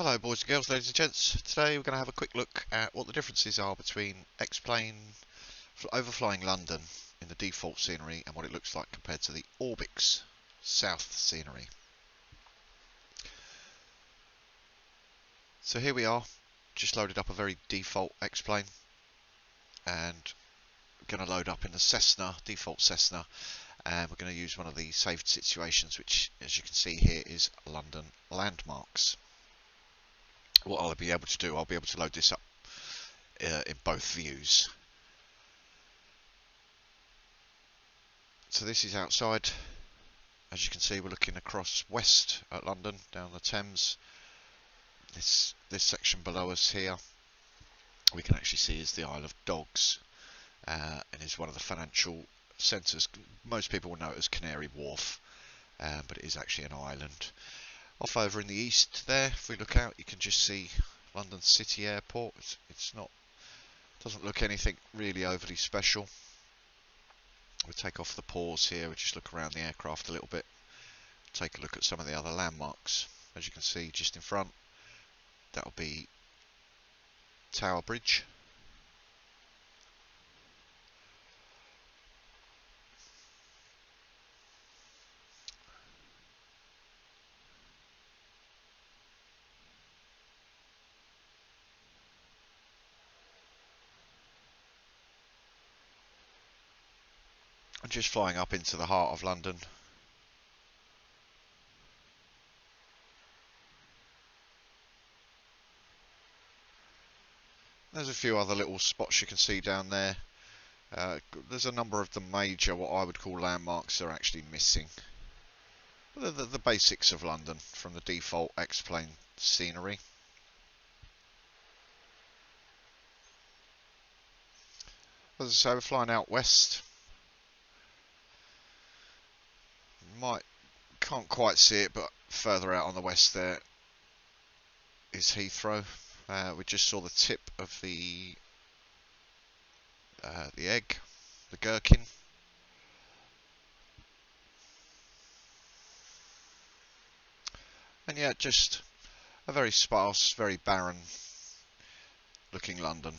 Hello boys and girls, ladies and gents. Today we're going to have a quick look at what the differences are between X-plane overflying London in the default scenery and what it looks like compared to the Orbx South scenery. So here we are, just loaded up a very default X-plane and we're going to load up in the Cessna, default Cessna, and we're going to use one of the saved situations, which as you can see here is London landmarks. What I'll be able to do, I'll be able to load this up in both views. So this is outside. As you can see, we're looking across west at London, down the Thames. This section below us here, we can actually see is the Isle of Dogs, and is one of the financial centres. Most people will know it as Canary Wharf, but it is actually an island. Off over in the east there, if we look out, you can just see London City Airport. Doesn't look anything really overly special. We'll take off the pause here, we'll just look around the aircraft a little bit, take a look at some of the other landmarks. As you can see just in front, that'll be Tower Bridge. And just flying up into the heart of London. There's a few other little spots you can see down there. There's a number of the major, what I would call landmarks, are actually missing. The basics of London from the default X-plane scenery. As I say, we're flying out west. Can't quite see it, but further out on the west there is Heathrow. We just saw the tip of the egg, the gherkin. And yeah, just a very sparse, very barren looking London.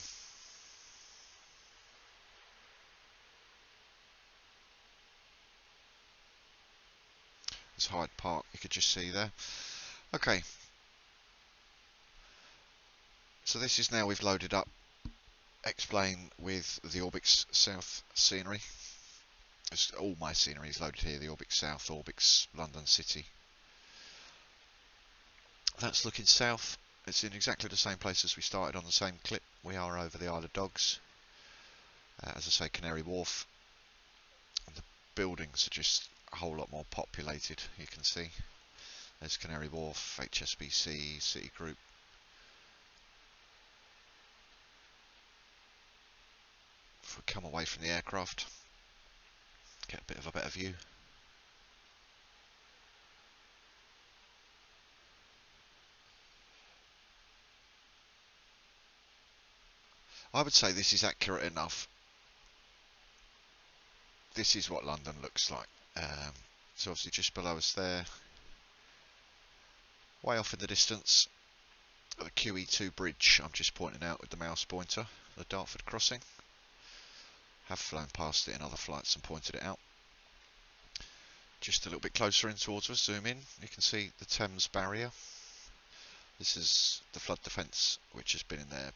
There's Hyde Park, you could just see there. Okay. So this is now we've loaded up X-plane with the Orbx South scenery. All my scenery is loaded here, the Orbx South, Orbx London City. That's looking south. It's in exactly the same place as we started on the same clip. We are over the Isle of Dogs. As I say, Canary Wharf. And the buildings are just a whole lot more populated, you can see. There's Canary Wharf, HSBC, Citigroup. If we come away from the aircraft, get a bit of a better view. I would say this is accurate enough. This is what London looks like. So obviously just below us there, way off in the distance, the QE2 bridge I'm just pointing out with the mouse pointer, the Dartford crossing. Have flown past it in other flights and pointed it out. Just a little bit closer in towards us, zoom in, you can see the Thames barrier. This is the flood defence which has been in there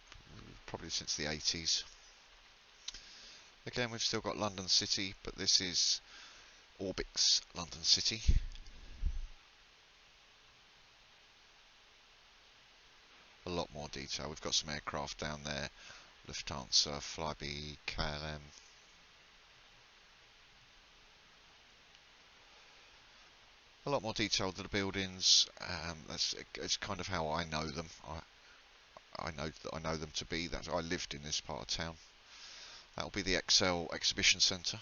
probably since the 80s. Again, we've still got London City, but this is Orbx London City. A lot more detail. We've got some aircraft down there. Lufthansa, Flybe, KLM. A lot more detail to the buildings. It's kind of how I know them. I know them to be. That I lived in this part of town. That'll be the XL Exhibition Centre.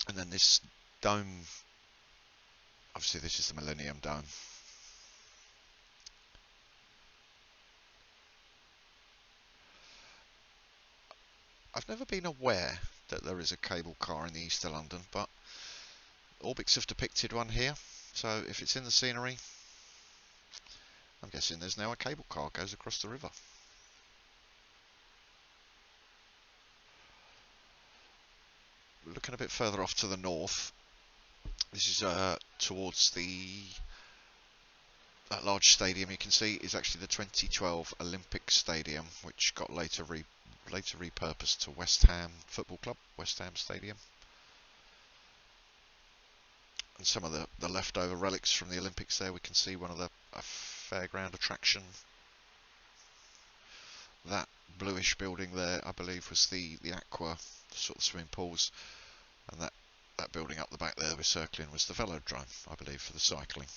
And then this dome, obviously this is the Millennium Dome. I've never been aware that there is a cable car in the east of London, but Orbx have depicted one here. So if it's in the scenery, I'm guessing there's now a cable car goes across the river. Looking a bit further off to the north, this is towards that large stadium you can see is actually the 2012 Olympic Stadium, which got later repurposed to West Ham Football Club, West Ham Stadium. And some of the leftover relics from the Olympics there, we can see one of the fairground attraction. That bluish building there, I believe, was the aqua, sort of swimming pools, and that building up the back there we're circling was the velodrome, I believe, for the cycling.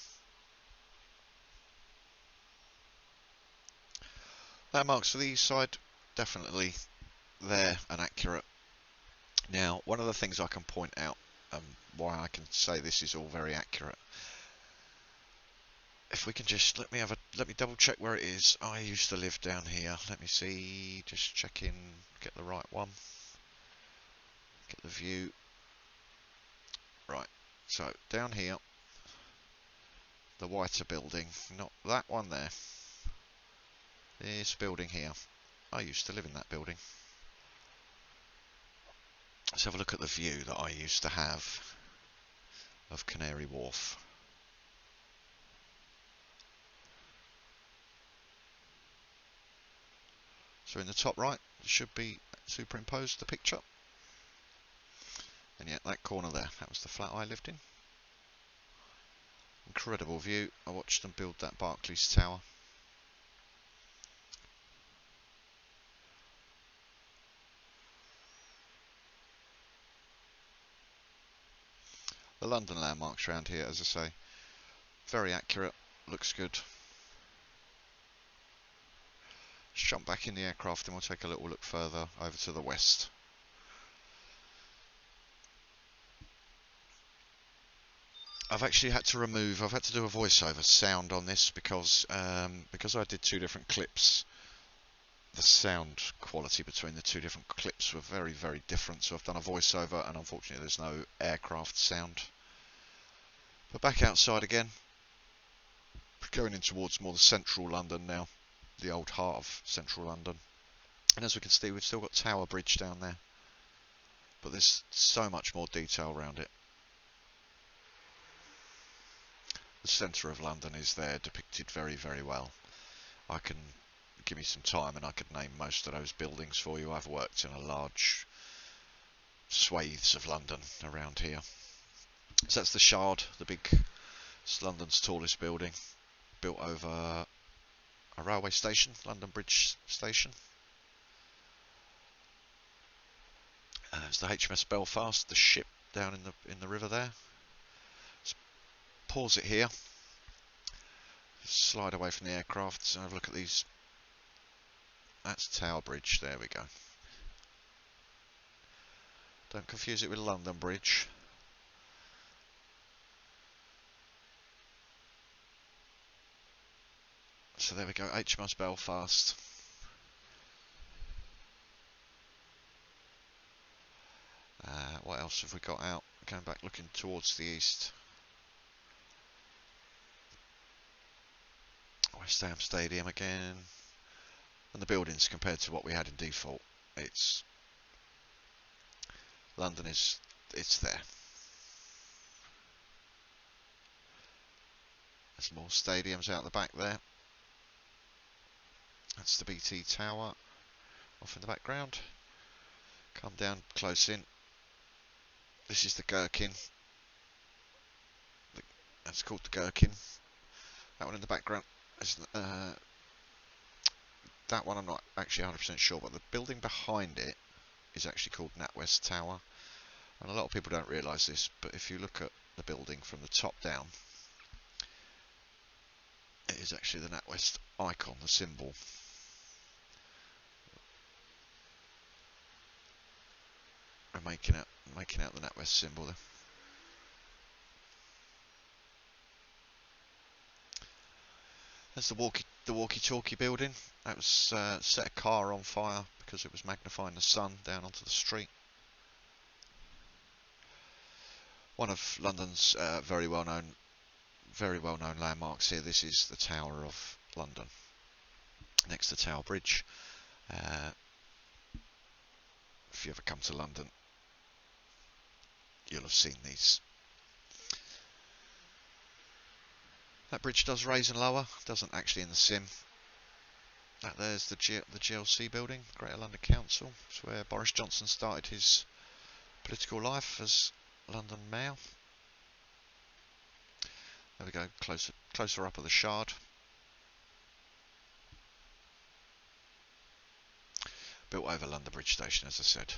Landmarks for the east side, definitely there and accurate. Now, one of the things I can point out, why I can say this is all very accurate, if we can just let me double check where it is. I used to live down here. Let me see, just check in, get the right one, get the view. Right, so down here, the whiter building, not that one there, this building here. I used to live in that building. Let's have a look at the view that I used to have of Canary Wharf. So in the top right, it should be superimposed the picture. And yet that corner there, that was the flat I lived in. Incredible view. I watched them build that Barclays Tower. The London landmarks around here, as I say, very accurate, looks good. Let's jump back in the aircraft and we'll take a little look further over to the west. I've actually had to do a voiceover sound on this because I did two different clips. The sound quality between the two different clips were very, very different, so I've done a voiceover and unfortunately there's no aircraft sound. But back outside again, going in towards more the central London now, the old heart of central London. And as we can see, we've still got Tower Bridge down there, but there's so much more detail around it. The centre of London is there depicted very, very well. I can give me some time and I could name most of those buildings for you. I've worked in a large swathes of London around here. So that's the Shard, it's London's tallest building, built over a railway station, London Bridge Station. It's the HMS Belfast, the ship down in the river there. Let's pause it here. Slide away from the aircraft and have a look at these. That's Tower Bridge, there we go. Don't confuse it with London Bridge. So there we go, HMS Belfast. What else have we got out? Going back looking towards the east. West Ham Stadium again. And the buildings compared to what we had in default, London it's there. There's more stadiums out the back there. That's the BT Tower off in the background. Come down close in. This is the Gherkin. That's called the Gherkin. That one in the background is that one I'm not actually 100% sure, but the building behind it is actually called NatWest Tower. And a lot of people don't realise this, but if you look at the building from the top down, it is actually the NatWest icon, the symbol. I'm making out the NatWest symbol there. There's the walkie-talkie building. That was set a car on fire because it was magnifying the sun down onto the street. One of London's very well-known very well known landmarks here. This is the Tower of London, next to Tower Bridge. If you ever come to London, you'll have seen these. That bridge does raise and lower, doesn't actually in the sim. That there's the GLC building, Greater London Council. It's where Boris Johnson started his political life as London Mayor. There we go, closer up of the Shard. Built over London Bridge Station, as I said.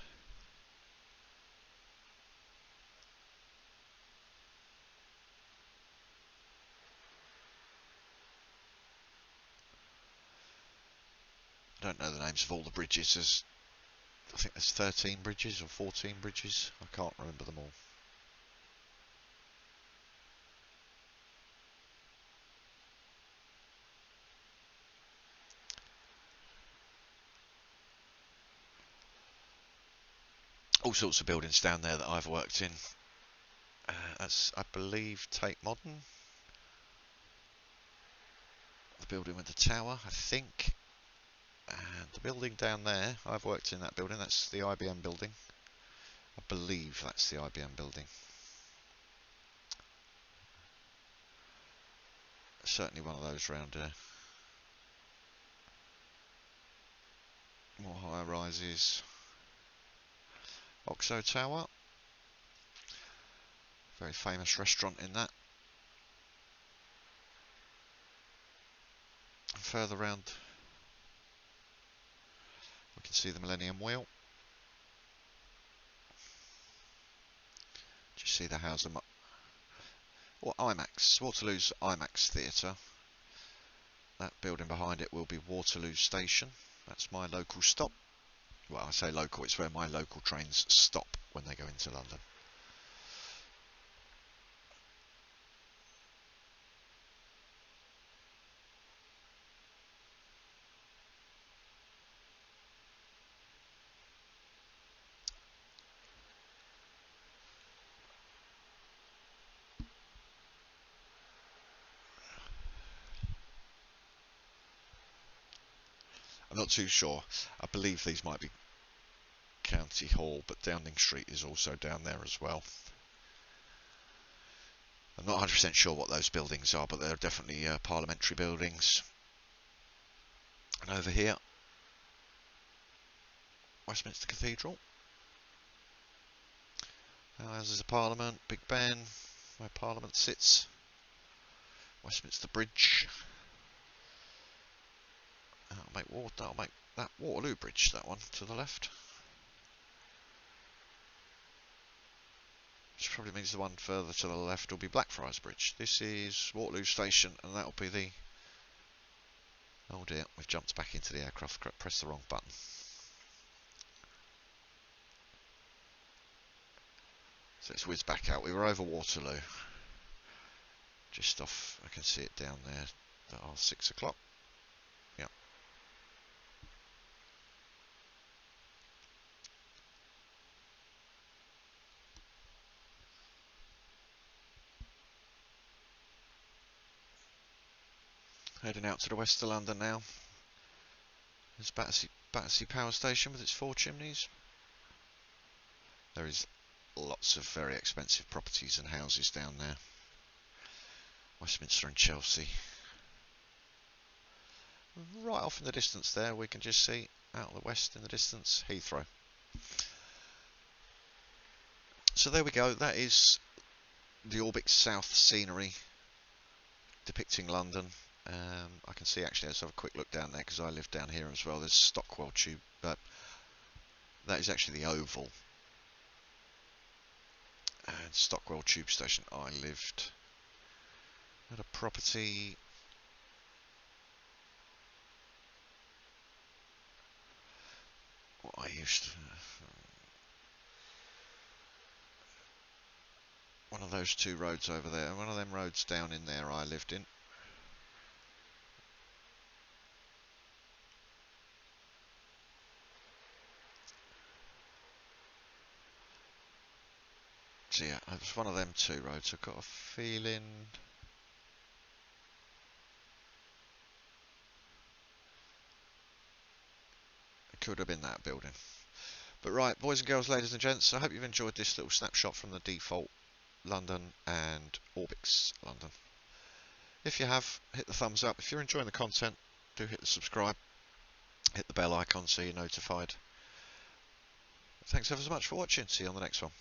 I don't know the names of all the bridges. I think there's 13 bridges or 14 bridges. I can't remember them all. All sorts of buildings down there that I've worked in. That's, I believe, Tate Modern. The building with the tower, I think. And the building down there, I've worked in that building. That's the IBM building. I believe that's the IBM building. Certainly one of those round here. More high rises. Oxo Tower. Very famous restaurant in that. And further round, we can see the Millennium Wheel. Do you see the house? Or IMAX, Waterloo's IMAX Theatre. That building behind it will be Waterloo Station. That's my local stop. Well, I say local, it's where my local trains stop when they go into London. I'm not too sure. I believe these might be County Hall, but Downing Street is also down there as well. I'm not 100% sure what those buildings are, but they're definitely parliamentary buildings. And over here, Westminster Cathedral. Houses of Parliament, Big Ben, where Parliament sits. Westminster Bridge. That'll make that Waterloo Bridge, that one, to the left. Which probably means the one further to the left will be Blackfriars Bridge. This is Waterloo Station, and that'll be the... Oh dear, we've jumped back into the aircraft, pressed the wrong button. So it's whizzed back out. We were over Waterloo. Just off, I can see it down there. That are 6 o'clock. Yep. Heading out to the west of London now. There's Battersea Power Station with its 4 chimneys. There is lots of very expensive properties and houses down there. Westminster and Chelsea. Right off in the distance there, we can just see out of the west in the distance, Heathrow. So there we go, that is the Orbx South scenery depicting London. I can see, actually, let's have a quick look down there because I live down here as well. There's Stockwell Tube, but that is actually the Oval. And Stockwell Tube Station, I lived at a property. What I used to... one of those 2 roads over there, one of them roads down in there I lived in. So yeah, it was one of them 2 roads. I've got a feeling Could have been that building. But right, boys and girls, ladies and gents, I hope you've enjoyed this little snapshot from the default London and Orbx London. If you have, hit the thumbs up. If you're enjoying the content, do hit the subscribe, hit the bell icon so you're notified. Thanks ever so much for watching. See you on the next one.